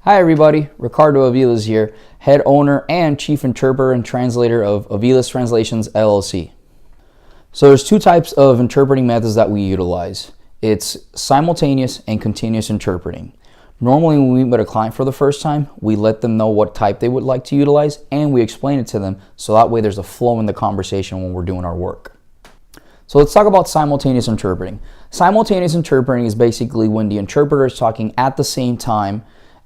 Hi everybody, Ricardo Aviles here, head owner and chief interpreter and translator of Aviles Translations LLC. So there's two types of interpreting methods that we utilize. It's simultaneous and continuous interpreting. Normally when we meet a client for the first time, we let them know what type they would like to utilize and we explain it to them so that way there's a flow in the conversation when we're doing our work. So let's talk about simultaneous interpreting. Simultaneous interpreting is basically when the interpreter is talking at the same time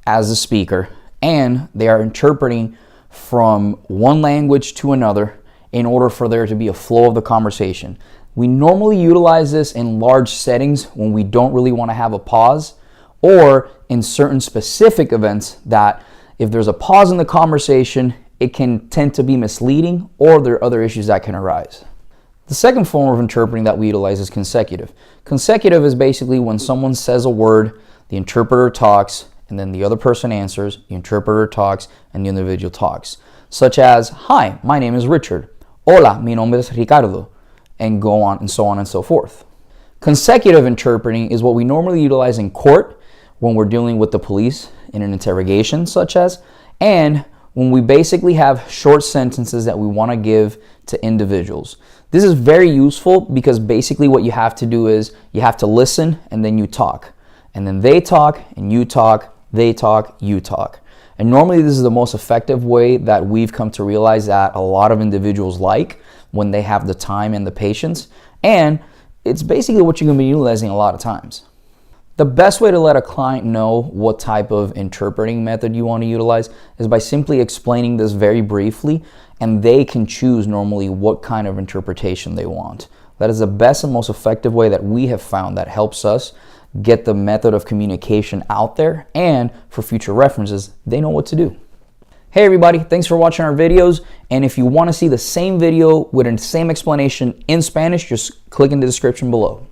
as the speaker and they are interpreting from one language to another in order for there to be a flow of the conversation. We normally utilize this in large settings when we don't really want to have a pause, or in certain specific events that if there's a pause in the conversation, it can tend to be misleading or there are other issues that can arise. The second form of interpreting that we utilize is consecutive. Consecutive is basically when someone says a word, the interpreter talks, and then the other person answers, the interpreter talks, and the individual talks. Such as, hi, my name is Richard. Hola, mi nombre es Ricardo. And go on and so on and so forth. Consecutive interpreting is what we normally utilize in court when we're dealing with the police in an interrogation such as, and when we basically have short sentences that we want to give to individuals. This is very useful because basically what you have to do is you have to listen and then you talk. And then they talk and you talk, they talk, you talk. And normally this is the most effective way that we've come to realize that a lot of individuals like when they have the time and the patience. And it's basically what you're going to be utilizing a lot of times. The best way to let a client know what type of interpreting method you want to utilize is by simply explaining this very briefly, and they can choose normally what kind of interpretation they want. That is the best and most effective way that we have found that helps us get the method of communication out there, and for future references, they know what to do. Hey everybody, thanks for watching our videos, and if you want to see the same video with the same explanation in Spanish, just click in the description below.